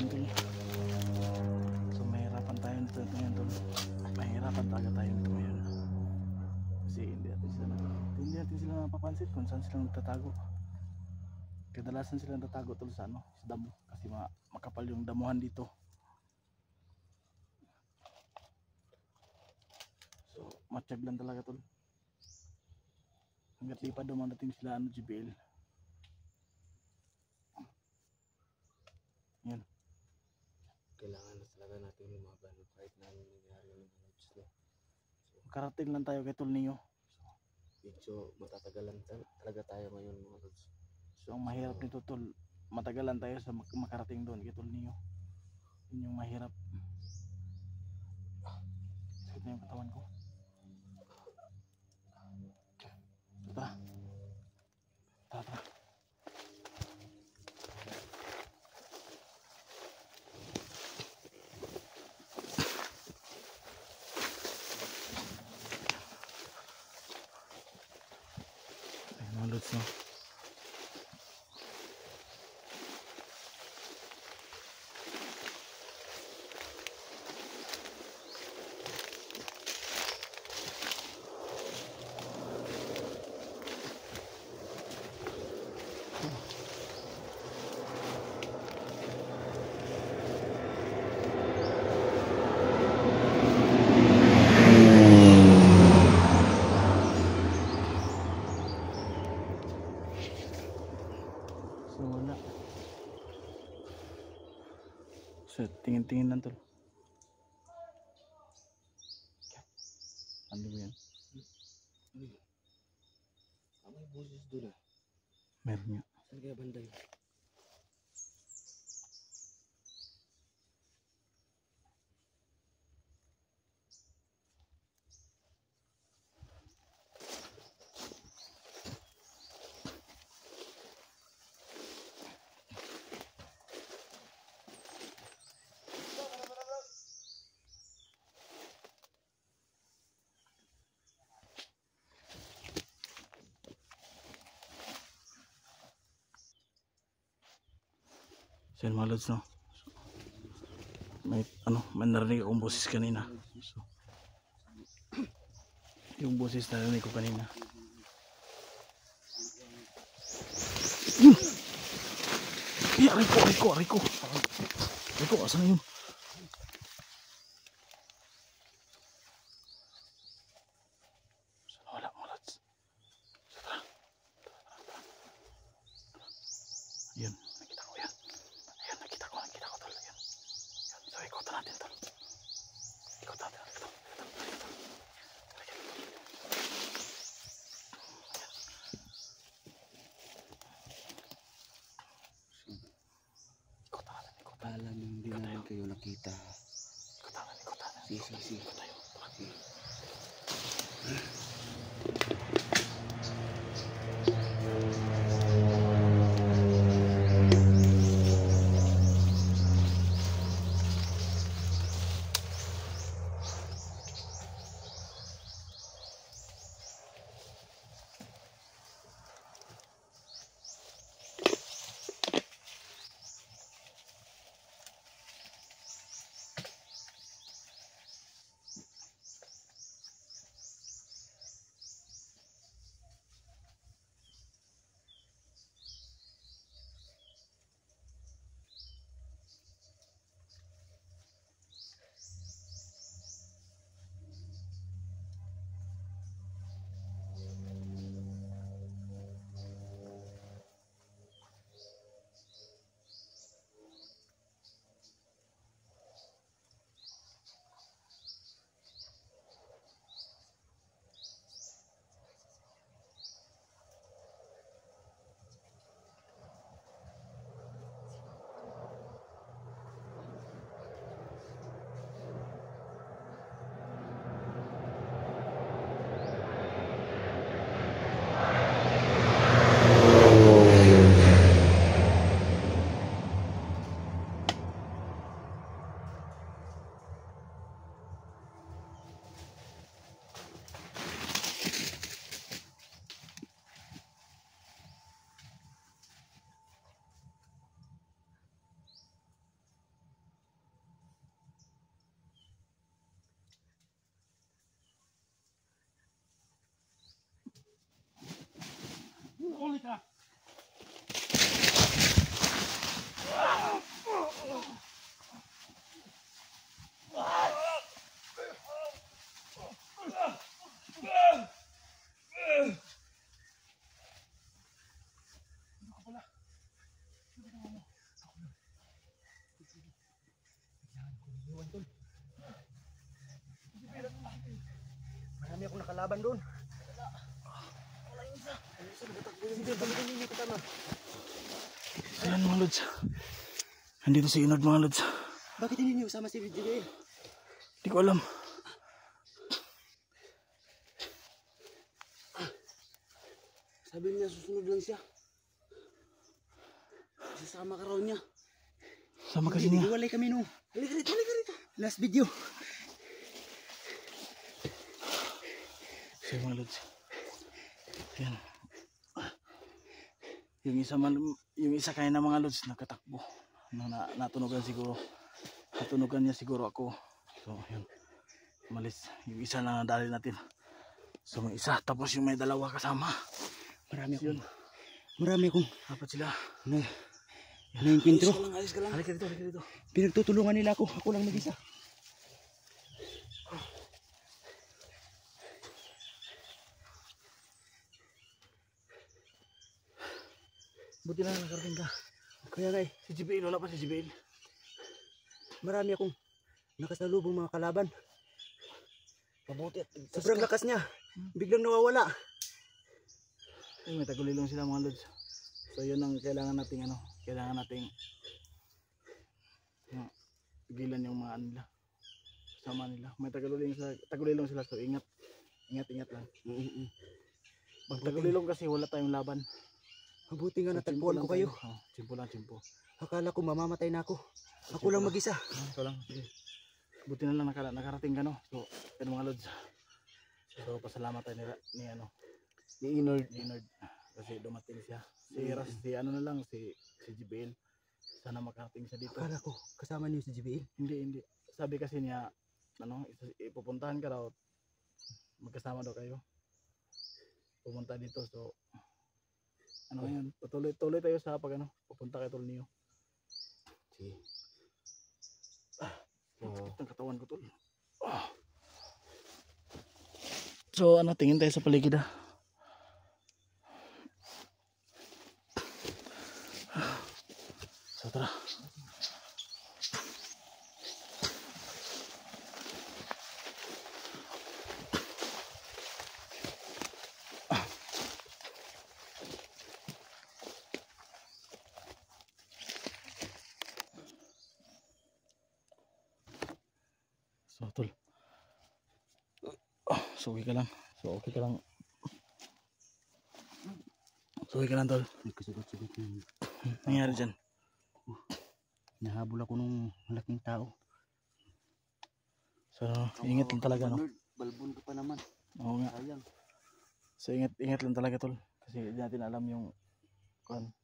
ngayon tol. So mahirapan tayo nito ngayon tol. Mahirapan talaga tayo nito ngayon. Kasi hindi natin sila napapansin kung saan sila nagtatago. Kadalasan sila nagtatago tol sa ano, sa damo. Kasi makapal yung damuhan dito. So matsyag lang talaga tol. Hanggat di pa dumadating sila ano, GBL. Yan. Kailangan na talaga natin lumaban kahit na anong nangyari ng mga lods, no? So, Karating lang tayo kay Tol Neo. medyo matatagalan talaga tayo ngayon mga lods. So ang mahirap nito tol, matagalan tayo sa makarating doon kay Tol Neo. Yun yung mahirap. Sakit na yung katawan ko. Tara. Tara. Ay, mga lods no. So wala. So tingin-tingin lang tol. Ano ba yan? May boses doon ah. Meron nga. Saan kaya banda yun? So yun mga lods no. May narinig akong boses kanina. So yung boses na narinig ko kanina. Riko. Riko, asan na yun? Wala mga lods. Ayun, nakita ko yan. Ayun, nakita ko tol. Ayun. So ikotan natin tol. Ikotan natin. Alam mo, hindi namin kayo nakita. Ikotan. Si. Marami akong nakalaban doon. Ayan mga lods. Andito si Inod mga lods. Bakit hindi niyo sama si Jigail? Di ko alam. Sabi niya susunod lang siya. Sasama ka raw niya. Sama kasi niya. Iwalay kami no. Halika rito, halika rito. Last video. So mga lods. Ayan. Yung isa kaya na mga lods nakatakbo. Natunugan siguro. Natunugan niya siguro ako. So yun. Umalis. Yung isa na nadali natin. So may isa. Tapos yung may dalawa kasama. Marami akong Dapat sila. na-enkwentro. Alis ka lang. Halika dito, halika dito. Pinagtutulungan nila ako. Ako lang mag-isa. Buti na nakarating ka. Kaya nga Si JBL, wala pa si JBL. marami akong nakasalubong mga kalaban. Mabuti at Sobrang lakas niya. Biglang nawawala. may tagulilong sila mga lods. So yun ang kailangan nating kailangan nating pigilan yung mga nila. Kasama nila. May tagulilong sila. So ingat lang. Pag tagulilong kasi wala tayong laban. Mabuti nga So, natagpuan ko kayo. Chimpo lang. Akala ko mamamatay na ako. Ako lang mag-isa. Ito lang. Sige. Buti na lang nakarating ka no. So yan mga lods. So pasalamat tayo ni Inord. Kasi dumating siya. Si JBL. Sana makarating siya dito. Akala ko kasama niyo si JBL. Hindi. Sabi kasi niya ipupuntahan ka daw. Magkasama daw kayo. Pumunta dito. So yun. Tuloy tayo sa pupunta kay Tol Neo. Sige. Ang katawan ko Tol. So tingin tayo sa paligid So tara. So Tol. So okay ka lang. Tol. Nagkasugot-sugot yung Nangyari dyan. nahabol ako nung malaking tao. So ingat lang talaga no. Balbon ka pa naman. Oo nga. Sayang. So ingat lang talaga Tol. Kasi hindi natin alam yung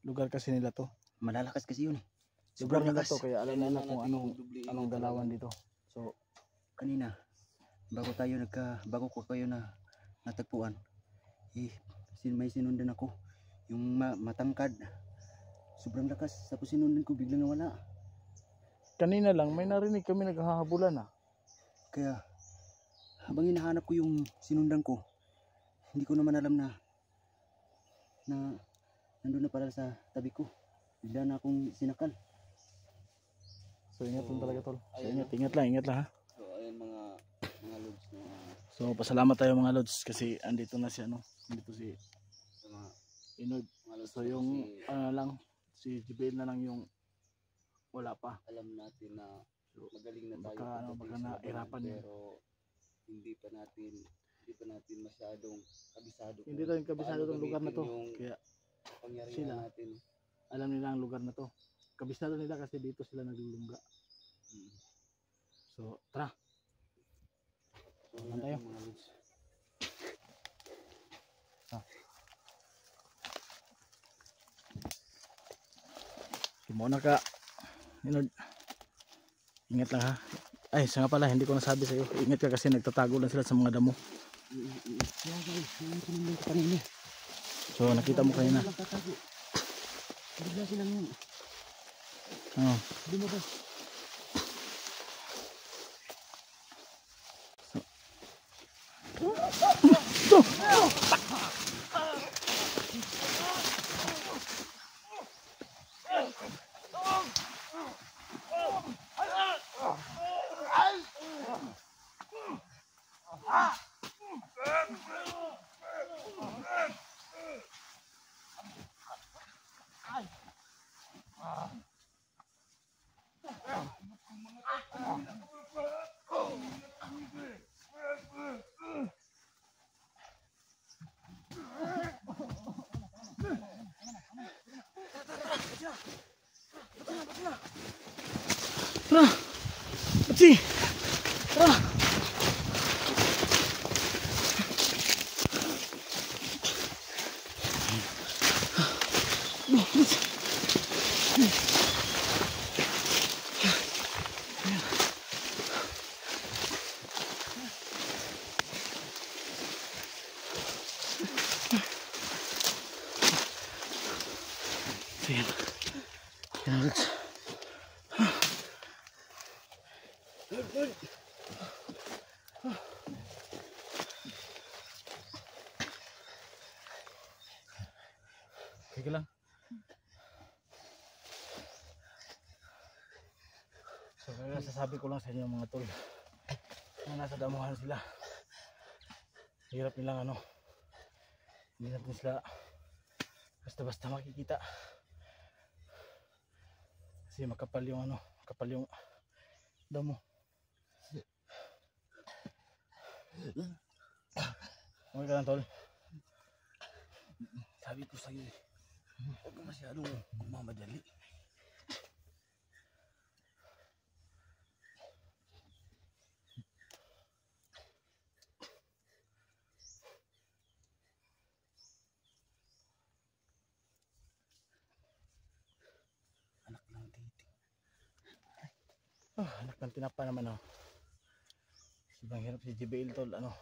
lugar kasi nila to. Malalakas kasi yun eh. Lugar Sobrang nila lakas. to kaya alam nila kung anong galawan dito. So Kanina, bago ko kayo natagpuan, may sinundan ako. Yung matangkad. Sobrang lakas. Tapos sinundan ko, biglang nawala. kanina lang may narinig kami naghahabulan Kaya, habang hinahanap ko yung sinundan ko, hindi ko naman alam na nandun na pala sa tabi ko. Bigla na akong sinakal. So ingat lang talaga Tol. So ingat lang ha. So, ayun mga lods. So pasalamat tayo mga lods kasi andito na si andito si Inod. So yung si JBL na lang yung wala pa. Alam natin na magaling na tayo Baka nahirapan yun. pero hindi pa natin masyadong kabisado. Hindi tayo kabisado ng lugar na to. Kaya sila natin. alam nila ang lugar na to. Kabisado nila kasi dito sila naglulungga. So tara. Saan tayo? Muna ka Inod. Ingat lang ha. Ay siya nga pala hindi ko nasabi sa iyo. Ingat ka kasi nagtatago lang sila sa mga damo. So nakita mo kanina. Tatago. Bigla silang lumabas. Tara! Batsi! Tara! Ayan. Ayan, let's. Sige lang. So kaya sasabi ko lang sa inyo mga tol, na nasa damuhan sila, hirap nilang ano, hindi natin sila basta-basta makikita kasi makapal yung ano, makapal yung damo. Okay ka lang tol? Sabi ko sa'yo eh, huwag ka masyadong mamadali. Anak ng titing. Anak ng tinapa naman oh. Sobrang hirap si JBL tol, ano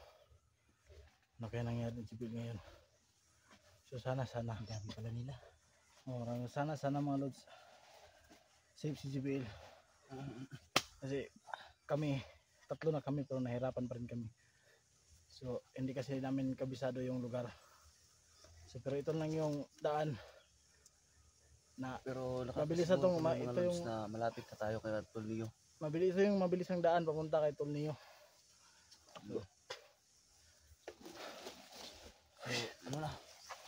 kaya nangyari si JBL ngayon. So sana Ang dami pala nila. Sana mga lods safe si JBL. Kasi kami, tatlo na kami pero nahirapan pa rin kami. So hindi kasi namin kabisado yung lugar. So pero ito lang yung daan na Pero mabilis na tong ito yung na malapit na tayo kay Tulio. mabilis ang daan papunta kay Tolnio. So,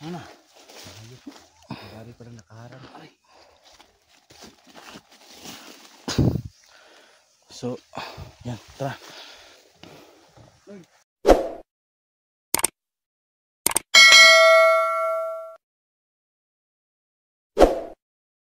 Ano na? Ang dami pa lang nakaharap. so yan, tara.